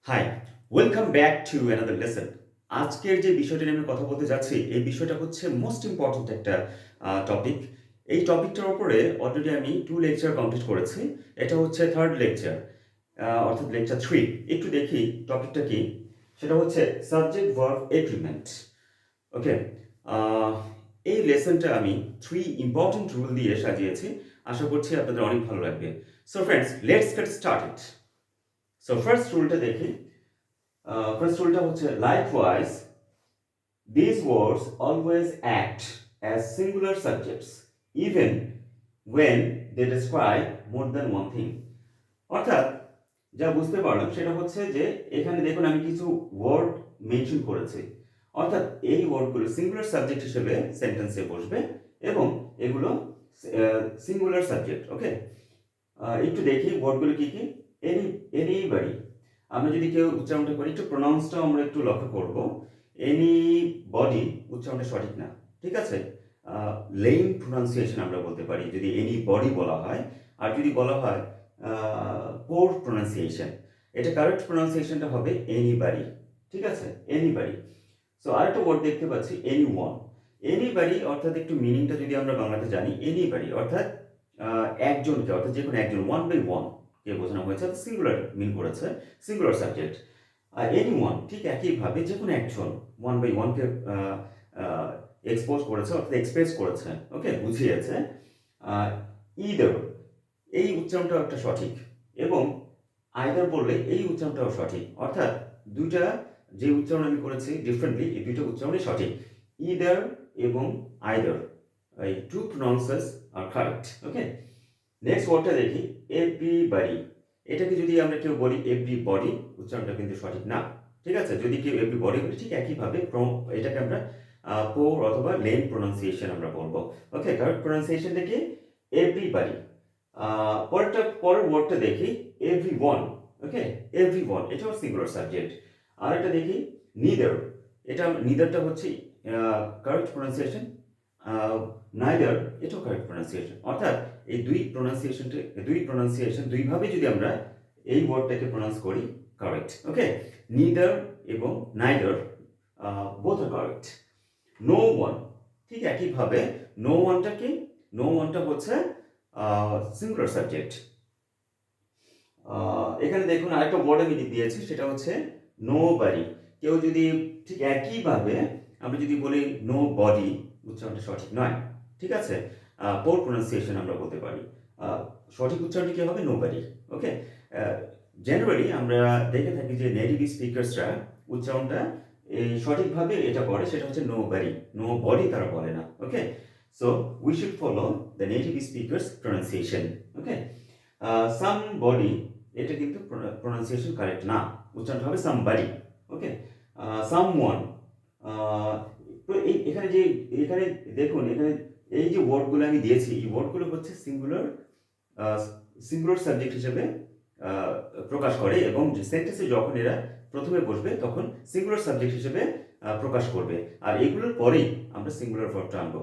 High, welcome back to another lesson. আজকের যে বিষয়টা নিয়ে আমি কথা বলতে যাচ্ছি, এই বিষয়টা হচ্ছে মোস্ট ইম্পর্ট্যান্ট একটা টপিক। এই টপিকটার উপরে অলরেডি আমি 2 লেকচার কমপ্লিট করেছি। এটা হচ্ছে 3rd লেকচার, অর্থাৎ লেকচার 3। একটু দেখি টপিকটা কি? সেটা হচ্ছে সাবজেক্ট ভার্ব এগ্রিমেন্ট। ওকে? আ এই লেসনটা আমি 3 ইম্পর্টেন্ট রুল দিয়ে সাজিয়েছি। আশা করছি আপনাদের অনেক ভালো লাগবে। So friends, let's get started. So first রুলটা দেখি। ফার্স্ট রুলটা হচ্ছে likewise these words always act as singular subjects even when they describe more than one thing. অর্থাৎ যা বুঝতে পারলাম সেটা হচ্ছে যে এখানে দেখুন আমি কিছু ওয়ার্ড মেনশন করেছি। অর্থাৎ এই ওয়ার্ডগুলো সিঙ্গুলার সাবজেক্ট হিসেবে সেন্টেন্সে বসবে এবং এগুলো সিঙ্গুলার সাবজেক্ট। ওকে, একটু দেখি ওয়ার্ডগুলো কি কি। এনিবডি, আমরা যদি কেউ উচ্চারণটা করি, একটু প্রোনাউন্সটাও আমরা একটু লক্ষ্য করব। এনি বডি উচ্চারণটা সঠিক না, ঠিক আছে। লেইন প্রোনাউন্সিয়েশন আমরা বলতে পারি যদি এনি বডি বলা হয়, আর যদি বলা হয় পোর প্রোনাউন্সিয়েশন, এটা কারেক্ট প্রোনাউন্সিয়েশনটা হবে এনিবাডি, ঠিক আছে, এনিবাডি। সো আরেকটা ওয়ার্ড দেখতে পাচ্ছি এনি ওয়ান। এনিবাডি অর্থাৎ একটু মিনিংটা যদি আমরা বাংলাতে জানি, এনিবাডি অর্থাৎ একজনকে, অর্থাৎ যে কোনো একজন, ওয়ান বাই ওয়ান কে বোঝানো হয়েছে, সিঙ্গুলার মিন করেছে, সিঙ্গুলার সাবজেক্ট। আর এনি ওয়ান ঠিক একইভাবে যে কোনো একজন, ওয়ান বাই ওয়ানকে এক্সপোজ করেছে, অর্থাৎ এক্সপ্রেস করেছে, ওকে, বুঝিয়েছে। ইদার, এই উচ্চারণটাও একটা সঠিক, এবং আইদার বললে এই উচ্চারণটাও সঠিক। অর্থাৎ দুইটা যে উচ্চারণ আমি করেছি ডিফারেন্টলি, এই দুইটা উচ্চারণই সঠিক। ইদার এবং আইদার, এই টু প্রোনাউন্সেস আর কারেক্ট। ওকে, নেক্সট ওয়ার্ডটা দেখি এভরিবডি। এটাকে যদি আমরা কেউ বলি এভরিবডি, উচ্চারণটা কিন্তু সঠিক না, ঠিক আছে। যদি কেউ এভরিবডি বলি, ঠিক একইভাবে এটাকে আমরা পোর অথবা লেন প্রোনাউন্সিয়েশন আমরা বলবো। ওকে, কারেক্ট প্রোনাউন্সিয়েশনটা কি এভরিবডি। পরের ওয়ার্ডটা দেখি এভরিওয়ান। ওকে, এভরিওয়ান এটাও সিঙ্গুলার সাবজেক্ট। আর একটা দেখি নিদার, এটা নিদারটা হচ্ছে কারেক্ট প্রোনাউন্সিয়েশন। নাইদার, এটাও কারেক্ট প্রোনাউন্সিয়েশন। অর্থাৎ এই দুই প্রোনাউন্সিয়েশন দুইভাবে যদি আমরা এই ওয়ার্ডটাকে প্রোনাউন্স করি, কারেক্ট। ওকে, নিদার এবং নাইদার বোথ আর কারেক্ট। নো ওয়ান, ঠিক একইভাবে নো ওয়ানটা কি, নো ওয়ানটা হচ্ছে সিঙ্গুলার সাবজেক্ট। এখানে দেখুন আরেকটা ওয়ার্ড আমি দিয়েছি, সেটা হচ্ছে নো বাড়ি। কেউ যদি ঠিক একইভাবে আমরা যদি বলি নো বডি, উচ্চারণটা সঠিক নয়, ঠিক আছে। পোর প্রোনাউন্সিয়েশন আমরা বলতে পারি। সঠিক উচ্চারণটি কি হবে? নো বাড়ি। ওকে, জেনারেলি আমরা দেখে থাকি যে নেটিভ স্পিকার্সরা উচ্চারণটা এই সঠিকভাবে এটা করে, সেটা হচ্ছে নো বাড়ি, নো বডি তারা বলে না। Okay, so we should follow the native speakers pronunciation. Okay, somebody, এটা কিন্তু প্রোনাউন্সিয়েশন কারেক্ট না, উচ্চারণটা হবে সামবাডি। ওকে, সামওয়ান। এখানে দেখুন, এখানে এই যে ওয়ার্ডগুলো আমি দিয়েছি, এই ওয়ার্ডগুলো হচ্ছে সিঙ্গুলার সাবজেক্ট হিসেবে প্রকাশ করে, এবং সেন্টেন্সে যখন এরা প্রথমে বসবে তখন সিঙ্গুলার সাবজেক্ট হিসেবে প্রকাশ করবে, আর এগুলোর পরেই আমরা সিঙ্গুলার ভার্বটা আনবো।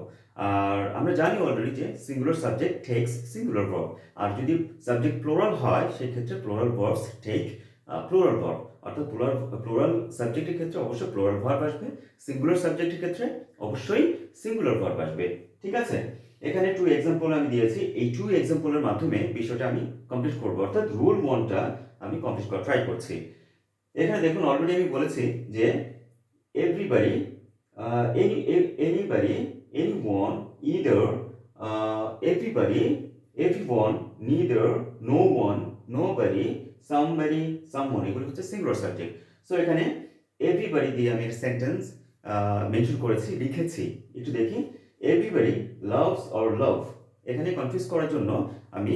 আর আমরা জানি অলরেডি যে singular subject takes singular verb, আর যদি সাবজেক্ট প্লোরাল হয় সেক্ষেত্রে plural verbs take plural verb. অর্থাৎ প্লোরাল সাবজেক্টের ক্ষেত্রে অবশ্যই প্লোরাল ভার্ব আসবে, সিঙ্গুলার সাবজেক্টের ক্ষেত্রে অবশ্যই সিঙ্গুলার ভার্ব আসবে, ঠিক আছে। এখানে 2 এক্সাম্পল আমি দিয়েছি, এই 2 এক্সাম্পলের মাধ্যমে বিষয়টা আমি কমপ্লিট করবো, অর্থাৎ রুল 1টা আমি কমপ্লিট করার ট্রাই করছি। এখানে দেখুন অলরেডি আমি বলেছি যে everybody, anybody, anyone, either, everybody, everyone, neither, no one, nobody, somebody, someone, এগুলো হচ্ছে সিঙ্গুলার সাবজেক্ট। সো এখানে এভরিবডি দিয়ে আমি একটা সেন্টেন্স মেনশন করেছি, লিখেছি। একটু দেখি, এভরিবডি লাভস অর লাভ, এখানে কনফিউজ করার জন্য আমি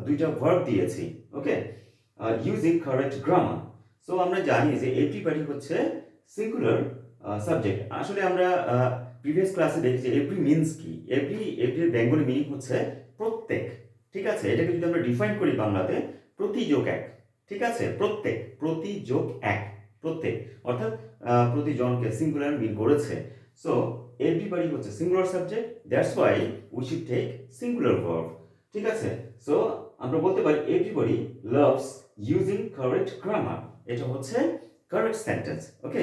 দুইটা ভার্ব দিয়েছি। ওকে, ইউজিং কারেক্ট গ্রামার। সো আমরা জানি যে এভরিবডি হচ্ছে সিঙ্গুলার সাবজেক্ট। আসলে আমরা প্রিভিয়াস ক্লাসে দেখেছি এভরি মিনস কি। এভরির বেঙ্গলি মিনিং হচ্ছে প্রত্যেক, ঠিক আছে। এটাকে যদি আমরা ডিফাইন করি বাংলাতে, প্রতি যোগ এক, ঠিক আছে। প্রত্যেক, প্রতি যোগ এক, প্রত্যেক, অর্থাৎ প্রতিজনকে সিঙ্গুলার মিন করেছে। সো এভরিবডি হচ্ছে singular subject, that's why we should take singular verb, ঠিক আছে। সো আমরা বলতে পারি everybody loves using correct grammar. এটা হচ্ছে correct sentence. Okay,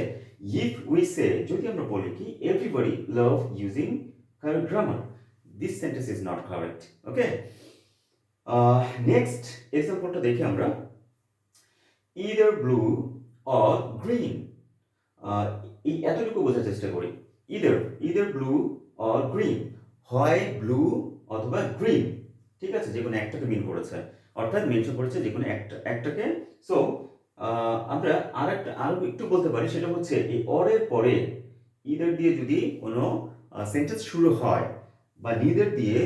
if we say, যদি আমরা বলি কি everybody love using correct grammar, this sentence is not correct. Okay, next এক্সাম্পলটা দেখি আমরা, ইদার ব্লু অর গ্রিন। এই এতটুকু বোঝার চেষ্টা করি, either either blue or green, হয় ব্লু অথবা গ্রিন, ঠিক আছে, যে কোনো একটাকে মিন করেছে, অর্থাৎ মেনশন করেছে যে কোনো একটাকে। সো আমরা আরো একটু বলতে পারি, সেটা হচ্ছে এই অরের পরে ইদার দিয়ে যদি কোনো সেন্টেন্স শুরু হয়, বা নিদার দিয়ে,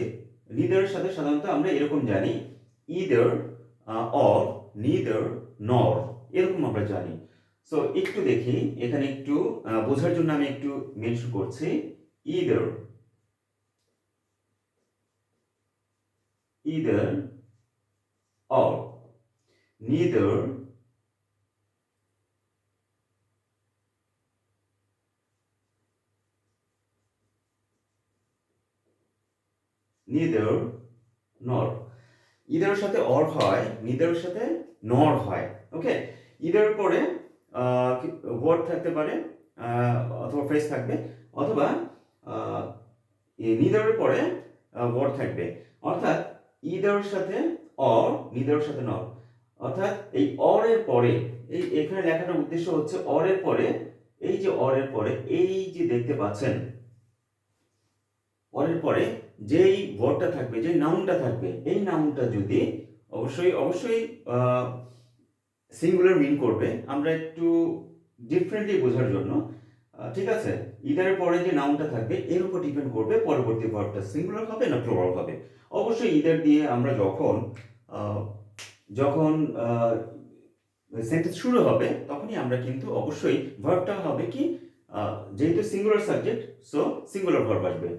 নিদার সাথে সাধারণত আমরা এরকম জানি, ইদার অর, নিদার নর, এরকম আমরা জানি। সো একটু দেখি এখানে, একটু বোঝার জন্য আমি একটু মেনশন করছি, either, either or, neither neither নর। ইদারের সাথে অর হয়, নিদারের সাথে নর হয়। ওকে, ইদার পরে ওয়ার্ড থাকতে পারে, অথবা ফ্রেজ থাকবে, অথবা নিদারের পরে ওয়ার্ড থাকবে, অর্থাৎ ইদারের সাথে অর, নিদারের সাথে নর। অর্থাৎ এই অরের পরে, এই এখানে লেখাটার উদ্দেশ্য হচ্ছে অরের পরে, এই যে অরের পরে, এই যে দেখতে পাচ্ছেন, অরের পরে যেই ওয়ার্ডটা থাকবে, যেই নাউনটা থাকবে, এই নাউনটা যদি অবশ্যই সিঙ্গুলার মিন করবে, আমরা একটু ডিফারেন্টলি বোঝার জন্য, ঠিক আছে, ইদারের পরে যে নাউনটা থাকবে এর উপর ডিপেন্ড করবে পরবর্তী ভার্বটা সিঙ্গুলার হবে না প্লুরাল হবে। অবশ্যই ইদার দিয়ে আমরা যখন সেন্টেন্স শুরু হবে, তখনই আমরা কিন্তু অবশ্যই ভার্বটা হবে কি, যেহেতু singular subject, so singular verb আসবে।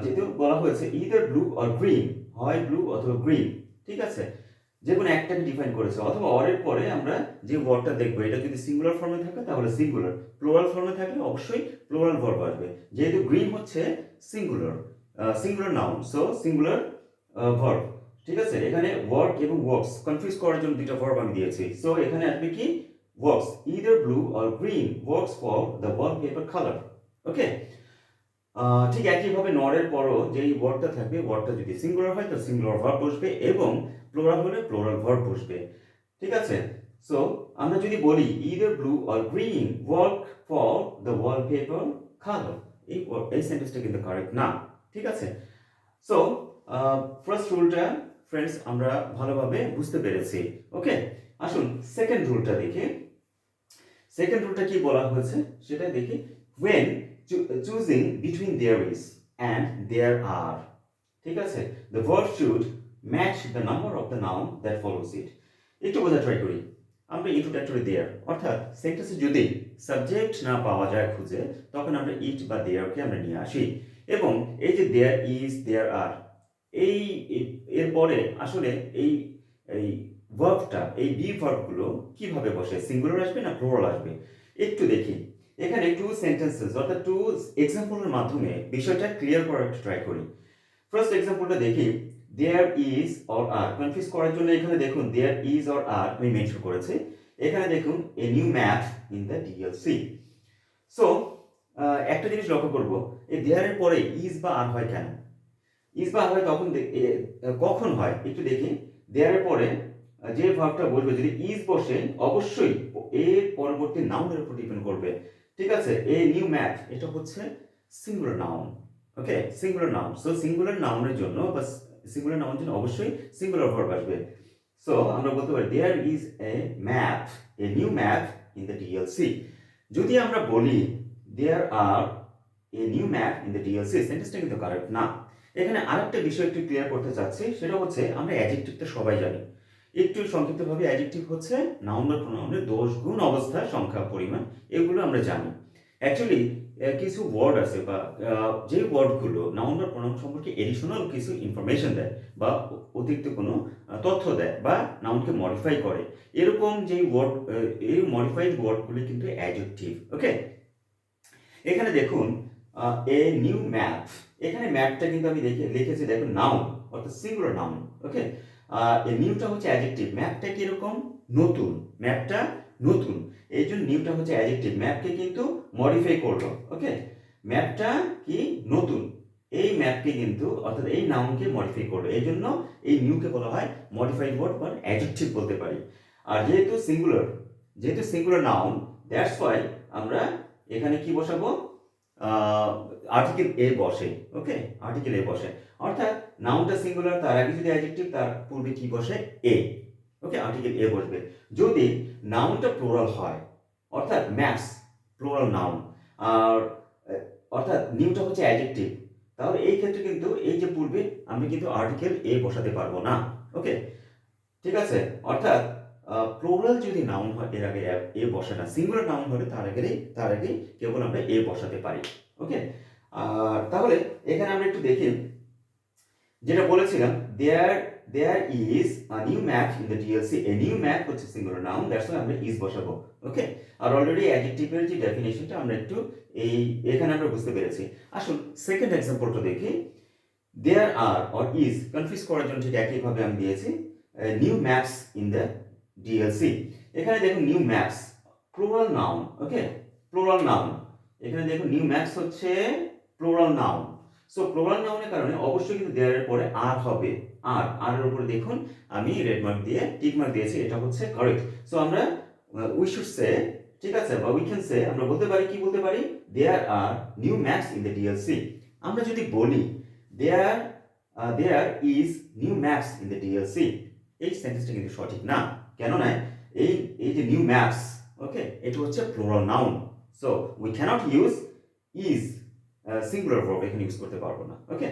যেহেতু বলা হয়েছে ইদার ব্লু অর গ্রিন, হয় ব্লু অথবা গ্রিন, ঠিক আছে, যে কোনো একটাকে ডিফাইন করেছে, অথবা অরের পরে আমরা যে ওয়ার্ডটা দেখবো, এটা যদি সিঙ্গুলার ফর্মে থাকে তাহলে সিঙ্গুলার, প্লুরাল ফর্মে থাকলে অবশ্যই প্লুরাল ভার্ব আসবে। যেহেতু গ্রিন হচ্ছে singular noun, so singular verb, ঠিক আছে। এখানে ওয়ার্ক এবং ওয়ার্কস কনফিউজ করার জন্য দুইটা ভার্ব আমি দিয়েছি। সো এখানে আসবে কি works, either blue or green works for the wallpaper colour. Okay, ঠিক একইভাবে নরের পরও যেই ওয়ার্ডটা থাকবে, ওয়ার্ডটা যদি সিঙ্গুলার হয় তো সিঙ্গুলার ভার্ব বসবে, এবং প্লুরাল হলে প্লুরাল ভার্ব বসবে, ঠিক আছে। সো আমরা যদি বলি either blue or green work for the wallpaper colour, এই সেন্টেন্সটা কিন্তু কারেক্ট না, ঠিক আছে। সো ফার্স্ট রুলটা ফ্রেন্ডস আমরা ভালোভাবে বুঝতে পেরেছি। ওকে, আসুন সেকেন্ড রুলটা দেখি। সেকেন্ড রুলটা কি বলা হয়েছে সেটা দেখি, when choosing between there is and there are, ঠিক আছে, the verb should match the number of the noun that follows it. একটু বোঝা ট্রাই করি আমরা, ইন্ট্রোডাক্টরি দেয়ার, অর্থাৎ সেন্টেন্সে যদি সাবজেক্ট না পাওয়া যায় খুঁজে, তখন আমরা ইট বা দেয়ারকে আমরা নিয়ে আসি, এবং এই যে দেয়ার ইজ, দেয়ার আর, এরপরে আসলে এই এই ভার্বটা, এই বি ভার্বগুলো কিভাবে বসে, সিঙ্গুলার আসবে না প্লুরাল আসবে, একটু দেখি। এখানে টু সেন্টেন্সেস অর্থাৎ টু এক্সাম্পলের মাধ্যমে বিষয়টা ক্লিয়ার করার একটু ট্রাই করি। ফার্স্ট এক্সাম্পলটা দেখি, there is or are, confuse করার জন্য এখানে দেখুন দেয়ার ইজ অর আর আমি মেনশন করেছি। এখানে দেখুন এ new map in the DLC. So একটা জিনিস লক্ষ্য করবো, এই দেয়ারের পরে ইজ বা আর হয় কেন, ইজ বা আর হয় তখন কখন হয় একটু দেখি। দেয়ারের পরে যে ভার্বটা বসবে, যদি ইজ বসে অবশ্যই এর পরবর্তী নাউনের উপর ডিপেন্ড করবে, ঠিক আছে। এ নিউ ম্যাপ এটা হচ্ছে সিঙ্গুলার নাউন। ওকে, সিঙ্গুলার নাউন, সো সিঙ্গুলার নাউনের জন্য বা সিঙ্গুলার নাউনের জন্য অবশ্যই সিঙ্গুলার ভার্ব আসবে। সো আমরা বলতে পারি there is a map, a new map in the DLC. যদি আমরা বলি there are a new map in the DLC, সেন্টেন্সটা কিন্তু কারেক্ট না। এখানে আরেকটা বিষয় একটু ক্লিয়ার করতে চাচ্ছি, সেটা হচ্ছে আমরা অ্যাডজেক্টিভটা সবাই জানি। একটু সংক্ষিপ্তভাবে অ্যাডজেক্টিভ হচ্ছে নাউন বা প্রোনাউনের দোষ, গুণ, অবস্থা, সংখ্যা, পরিমাণ, এগুলো আমরা জানি। অ্যাকচুয়ালি কিছু ওয়ার্ড আছে বা যে ওয়ার্ডগুলো নাউন বা প্রোনাউন সম্পর্কে এডিশনাল কিছু ইনফরমেশন দেয় বা অতিরিক্ত কোনো তথ্য দেয় বা নাউনকে মডিফাই করে, এরকম যে ওয়ার্ড, এই মডিফাইড ওয়ার্ডগুলি কিন্তু অ্যাডজেক্টিভ। ওকে, এখানে দেখুন এ নিউ ম্যাপ, এখানে ম্যাপটা কিন্তু আমি লিখেছি দেখুন নাউন, অর্থাৎ সিঙ্গুলার নাউন। ওকে, এই নিউটা হচ্ছে অ্যাডজেক্টিভ, ম্যাপটা কিরকম, নতুন, ম্যাপটা নতুন, এই জন্য নিউটা হচ্ছে অ্যাডজেক্টিভ, ম্যাপকে কিন্তু মডিফাই করলো। ওকে, ম্যাপটা কি নতুন, এই ম্যাপকে কিন্তু অর্থাৎ এই নাউনকে মডিফাই করলো, এই জন্য এই নিউকে বলা হয় মডিফাইড ওয়ার্ড বা অ্যাডজেক্টিভ বলতে পারি। আর যেহেতু সিঙ্গুলার নাউন, দ্যাটস ওয়াই আমরা এখানে কি বসাবো, আর্টিকেল এ বসে। ওকে, আর্টিকেল এ বসে, অর্থাৎ নাউনটা সিঙ্গুলার, তার আগে যদি অ্যাডজেক্টিভ, তার পূর্বে কি বসে, এ। ওকে, আর্টিকেল এ বসবে। যদি নাউনটা প্লুরাল হয়, অর্থাৎ ম্যাপস প্লুরাল নাউন, আর অর্থাৎ নিউটা হচ্ছে অ্যাডজেক্টিভ, তাহলে এই ক্ষেত্রে কিন্তু এই যে পূর্বে আমি কিন্তু আর্টিকেল এ বসাতে পারবো না। ওকে, ঠিক আছে, অর্থাৎ প্লুরাল যদি নাউন হয় এর আগে এ বসে না, সিঙ্গুলার নাউন হলে তার আগে কেবল আমরা এ বসাতে পারি। ওকে, তাহলে এখানে আমরা একটু দেখি, যেটা বলেছিলাম, there is a new map in the DLC, a new map হচ্ছে সিঙ্গুলার নাউন, দ্যাটস ওয়াই আমরা ইজ বসাবো। ওকে, আর অলরেডি অ্যাডজেক্টিভের যে ডেফিনেশনটা আমরা একটু এখানে আমরা বুঝতে পেরেছি। আসুন সেকেন্ড এক্সাম্পলটা দেখি। দেয়ার আর অর ইজ কনফিউজ করার জন্য ঠিক একইভাবে আমি দিয়েছি new maps in the DLC. এখানে দেখুন নিউ ম্যাপস প্লুরাল নাউন। ওকে, প্লুরাল নাউন, এখানে দেখুন নিউ ম্যাপস হচ্ছে প্লুরাল নাউন। সো প্লুরাল নাউনের কারণে অবশ্যই কিন্তু দেয়ার এর পরে আর হবে, আর এর উপরে দেখুন আমি রেড মার্ক দিয়ে টিক মার্ক দিয়েছি, এটা হচ্ছে কারেক্ট। সো আমরা উই শুড সে, ঠিক আছে, বা উই ক্যান সে, আমরা বলতে পারি, কি বলতে পারি, there are new maps in the DLC. আমরা যদি বলি there is new maps in the DLC, এই সেন্টেন্সটা কিন্তু সঠিক না। কেননা এই যে নিউ ম্যাপস, ওকে, এটা হচ্ছে plural noun. So we cannot use is, singular verb এখানে ইউজ করতে পারবো না। ওকে,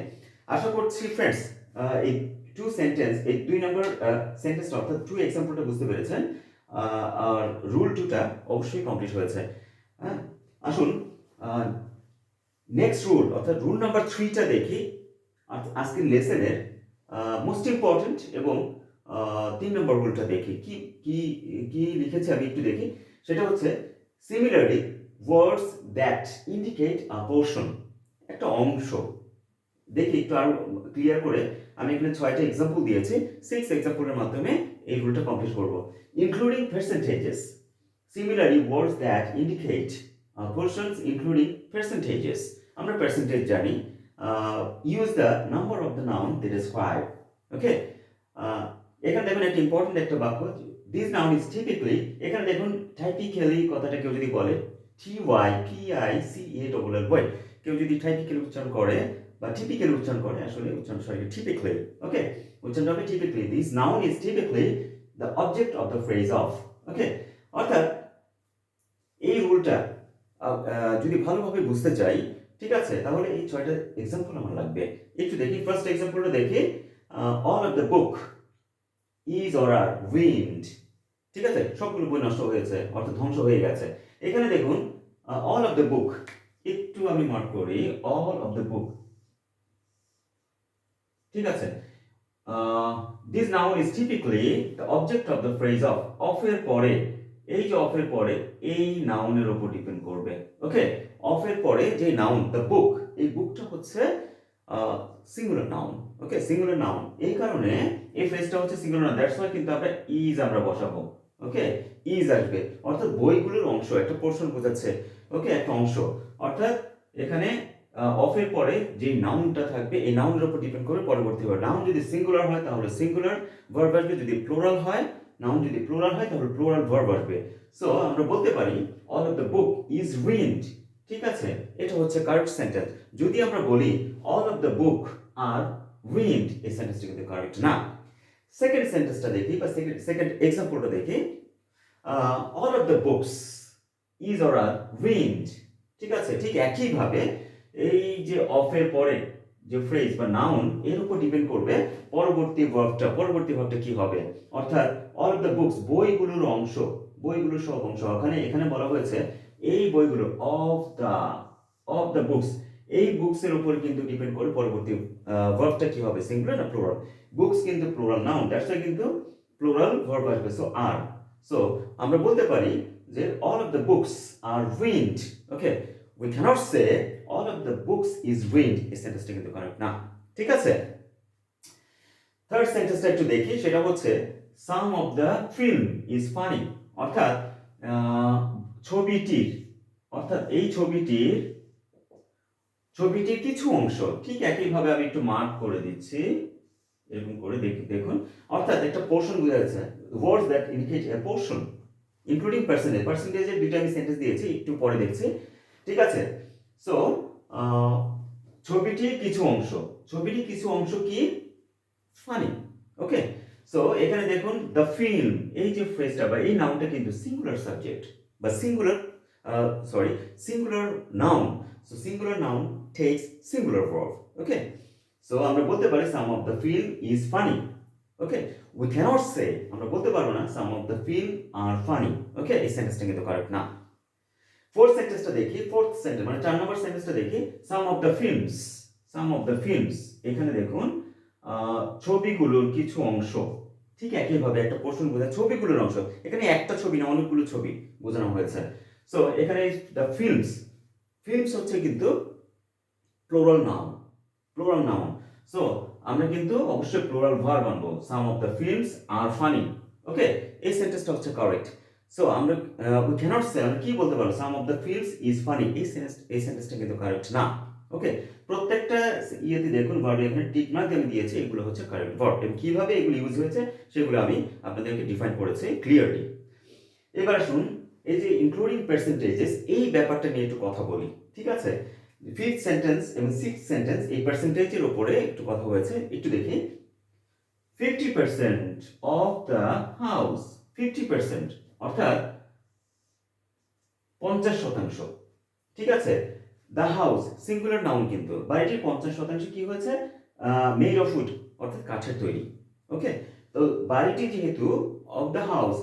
আশা করছি ফ্রেন্ডস এই এই 2 নম্বর সেন্টেন্সটা অর্থাৎ 2 এক্সাম্পলটা বুঝতে পেরেছেন, আর রুল 2টা অবশ্যই কমপ্লিট হয়েছে। হ্যাঁ, আসুন নেক্সট রুল অর্থাৎ রুল নাম্বার 3টা দেখি, আজকের লেসনের মোস্ট ইম্পর্টেন্ট এবং 3 নম্বর রুলটা দেখি। কি কি কি লিখেছে আমি একটু দেখি। সেটা হচ্ছে similarly words that indicate a portion, একটা অংশ। দেখি একটু আরো ক্লিয়ার করে, আমি এখানে 6টা এক্সাম্পল দিয়েছি, 6 এক্সাম্পলের মাধ্যমে এই রুলটা কমপ্লিট করব। Including পার্সেন্টেজেস, similarly words that indicate portions including percentages, আমরা পার্সেন্টেজ জানি, use the number of the noun they describe. ওকে, এখানে দেখুন একটা ইম্পর্টেন্ট একটা বাক্য, দিস নাউন ইজ টিপিক্যালি, এখানে দেখুন টাইপিক্যালি কথাটা কেউ যদি বলে, TYPICALL, কেউ যদি টাইপিক্যালি উচ্চারণ করে বা টিপিক্যালি উচ্চারণ করে, আসলে উচ্চারণ সরি টিপিক্যালি। ওকে, উচ্চারণ হবে typically, this noun is typically the object of the phrase of. Okay, অর্থাৎ এই রুলটা যদি ভালোভাবে বুঝতে চাই, ঠিক আছে, তাহলে এই 6টা এক্সাম্পল আমার লাগবে। একটু দেখি, ফার্স্ট এক্সাম্পলটা দেখি, all of the book is or are wind, ঠিক আছে, সবগুলো বই নষ্ট হয়েছে অর্থাৎ ধ্বংস হয়ে গেছে। এখানে দেখুন অল অফ দ্য বুক, একটু আমি মার্ক করি, অল অফ দ্য বুক, ঠিক আছে, this noun is typically the object of the phrase of, অফের পরে, এই যে অফের পরে এই নাউনের উপর ডিপেন্ড করবে। ওকে, অফের পরে যে নাউন দ্য বুক, এই বুকটা হচ্ছে সিঙ্গুলার নাউন। ওকে, সিঙ্গুলার নাউন, এই কারণে এই ফ্রেজটা হচ্ছে সিঙ্গুলার নাউন, দ্যাটস ওয়াই কিন্তু আমরা ইজ আমরা বসাবো। ওকে, ইজ আসবে, অর্থাৎ বইগুলোর অংশ, একটা পোর্শন বোঝাচ্ছে। ওকে, একটা অংশ, অর্থাৎ এখানে অফের পরে যে নাউনটা থাকবে এই নাউনের উপর ডিপেন্ড করে পরবর্তী ভার্ব। নাউন যদি সিঙ্গুলার হয় তাহলে সিঙ্গুলার ভার্ব আসবে, যদি প্লুরাল হয়, নাউন যদি প্লুরাল হয় তাহলে প্লুরাল ভার্ব আসবে। সো আমরা বলতে পারি all of the book is wind, ঠিক আছে, এটা হচ্ছে কারেক্ট সেন্টেন্স। যদি আমরা বলি all of the book are wind, এই সেন্টেন্সটা কিন্তু কারেক্ট না। সেকেন্ড সেন্টেন্সটা দেখি বা সেকেন্ড এক্সাম্পলটা দেখি, all of the books is or are wind, ঠিক আছে, ঠিক একইভাবে এই যে অফের পরে যে ফ্রেজ বা নাউন, এর উপর ডিপেন্ড করবে পরবর্তী ভার্বটা কি হবে, অর্থাৎ অল অফ দ্য বুকস, বইগুলোর অংশ, বইগুলোর সব অংশ। এখানে বলা হয়েছে এই বইগুলো, অফ দ্য বুকস, এই বুকস এর উপর কিন্তু ডিপেন্ড করে পরবর্তী ভার্বটা কি হবে, সিঙ্গুলার না প্লুরাল। বুকস কিন্তু প্লুরাল নাউন, দ্যাটস ওয়াই কিন্তু প্লুরাল ভার্ব আসবে। সো আর, সো আমরা বলতে পারি যে all of the books are wind. Okay, we cannot say all of the books is ruined, এই সেন্টেন্সটা কিন্তু কারেক্ট না, ঠিক আছে। থার্ড সেন্টেন্সটা একটু দেখি, সেটা হচ্ছে some of the film is funny, অর্থাৎ ছবিটির, অর্থাৎ এই ছবিটির কিছু অংশ, ঠিক একইভাবে আমি একটু মার্ক করে দিচ্ছি, এরকম করে দেখুন, অর্থাৎ একটা পোর্শন বোঝা যাচ্ছে, words that indicate a portion including percentage, পার্সেন্টেজের দুইটা আমি সেন্টেন্স দিয়েছি, একটু পরে দেখছি, ঠিক আছে। সো ছবিটির কিছু অংশ কি ফানি, ওকে। সো এখানে দেখুন দ্য ফিল্ম, এই যে ফ্রেজটা বা এই নাউনটা কিন্তু সিঙ্গুলার সাবজেক্ট বা singular noun. So singular noun takes singular verb, okay. So আমরা বলতে পারি some of the film is funny, okay. We can't say, আমরা বলতে পারবো না some of the film are funny, okay. এই সেন্টেন্সটা কিন্তু কারেক্ট না। ফোর্থ সেন্টেন্সটা দেখি, ফোর্থ সেন্টেন্স মানে 4 নম্বর সেন্টেন্সটা দেখি, সাম অফ দ্য ফিল্মস, এখানে দেখুন ছবিগুলোর কিছু অংশ, ঠিক একইভাবে একটা পোর্শন বোঝায় ছবিগুলোর অংশ, এখানে একটা ছবি না অনেকগুলো ছবি বোঝানো হয়েছে। সো এখানে দ্য ফিল্মস হচ্ছে কিন্তু প্লুরাল নাউন। সো আমরা কিন্তু অবশ্যই প্লুরাল ভার্ব আনবো, some of the films are funny, okay. এই সেন্টেন্সটা হচ্ছে কারেক্ট। সো আমরা উই ক্যানট সে, আমরা কি বলতে পারবো some of the films is funny, এই সেন্টেন্সটা কিন্তু কারেক্ট না, ওকে। প্রত্যেকটা ইয়েতে দেখুন ভার্ব এখানে টিক মার্ক আমি দিয়েছি, এগুলো হচ্ছে কারেক্ট ভার্ব, এবং কিভাবে এগুলো ইউজ হয়েছে সেগুলো আমি আপনাদেরকে ডিফাইন করেছি ক্লিয়ারলি। এবার আসুন এই যে ইনক্লুডিং পার্সেন্টেজেস, এই ব্যাপারটা নিয়ে একটু কথা বলি, ঠিক আছে। ফিফথ সেন্টেন্স এবং সিক্সথ সেন্টেন্স এই পার্সেন্টেজের উপরে একটু কথা হয়েছে, একটু দেখি। 50% অফ দ্য হাউস, 50% অর্থাৎ 50%, ঠিক আছে। দ্য হাউস সিঙ্গুলার নাউন, কিন্তু বাড়িটির 50% কি হয়েছে, মেড অফ উড, অর্থাৎ কাঠের তৈরি, ওকে। তো বাড়িটি যেহেতু অফ দ্য হাউস,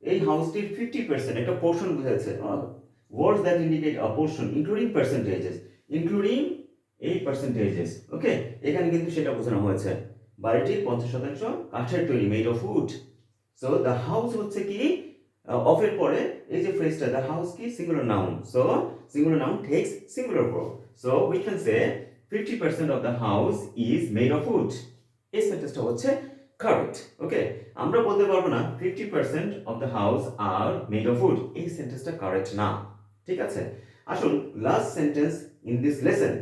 এই হাউসটির 50% একটা পোর্শন বোঝাচ্ছে, words that indicate a portion including percentages, ওকে। এখানে কিন্তু সেটা বোঝানো হয়েছে, বাড়িটির 50% কাঠের তৈরি, made of would. So the house হচ্ছে কি অফের পরে এই যে ফ্রেজটা, দ্য হাউস কি singular noun, so singular noun takes singular verb. So we can say 50% of the house is made of wood, এই সেন্টেন্সটা হচ্ছে কারেক্ট, ওকে। আমরা বলতে পারবো না 50% of the house are made of wood, এই সেন্টেন্সটা কারেক্ট না, ঠিক আছে। আসুন last sentence in this lesson,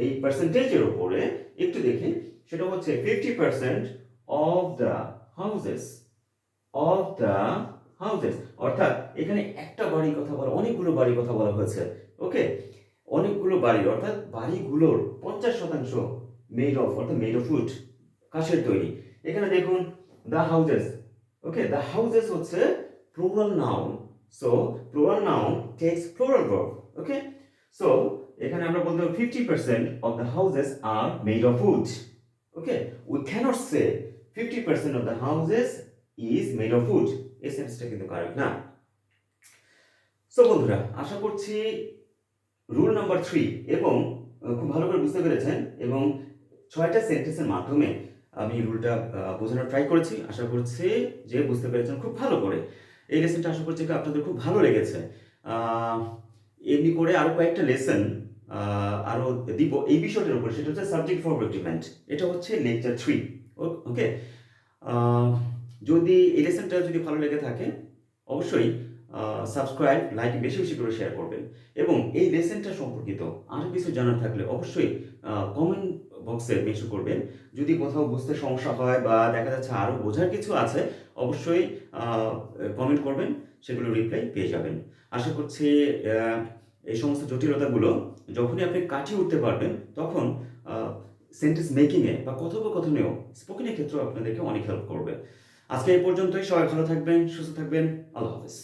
এই পার্সেন্টেজের উপরে একটু দেখি, সেটা হচ্ছে 50% অফ দ্য হাউসেস, অর্থাৎ এখানে একটা বাড়ির কথা বলা, অনেকগুলো বাড়ির কথা বলা হয়েছে, ওকে। অনেকগুলো বাড়ি অর্থাৎ বাড়িগুলোর 50% মেড অফ, অর্থাৎ মেড অফ উড, কাঠের তৈরি। এখানে দেখুন the houses, okay. The houses হচ্ছে plural noun, so plural noun takes plural verb, okay. So এখানে আমরা বলতে পারি 50% of the houses are made of wood, okay. We can't say 50% of the houses is made of wood, এই সেন্টেন্সটা কিন্তু correct না। So বন্ধুরা, আশা করছি রুল নাম্বার 3 এবং খুব ভালো করে বুঝতে পেরেছেন, এবং 6টা সেন্টেন্সের মাধ্যমে আমি রুলটা বোঝানোর ট্রাই করেছি। আশা করছি যে বুঝতে পেরেছেন খুব ভালো করে। এই লেসনটা আশা করছি আপনাদের খুব ভালো লেগেছে। এমনি করে আরও কয়েকটা লেসন আরও দিব এই বিষয়টার উপরে, সেটা হচ্ছে সাবজেক্ট ভার্ব এগ্রিমেন্ট, এটা হচ্ছে লেকচার 3, ওকে। যদি এই লেসনটা যদি ভালো লেগে থাকে অবশ্যই সাবস্ক্রাইব, লাইক, বেশি বেশি করে শেয়ার করবেন, এবং এই লেসনটা সম্পর্কিত আরও কিছু জানার থাকলে অবশ্যই কমেন্ট বক্সে মেনশন করবেন। যদি কোথাও বুঝতে সমস্যা হয় বা দেখা যাচ্ছে আরও বোঝার কিছু আছে, অবশ্যই কমেন্ট করবেন, সেগুলো রিপ্লাই পেয়ে যাবেন। আশা করছি এই সমস্ত জটিলতাগুলো যখনই আপনি কাটিয়ে উঠতে পারবেন, তখন সেন্টেন্স মেকিংয়ে বা কথোপকথনেও, স্পোকেনের ক্ষেত্রেও আপনাদেরকে অনেক হেল্প করবে। আজকে এই পর্যন্তই, সবাই ভালো থাকবেন, সুস্থ থাকবেন, আল্লাহ হাফেজ।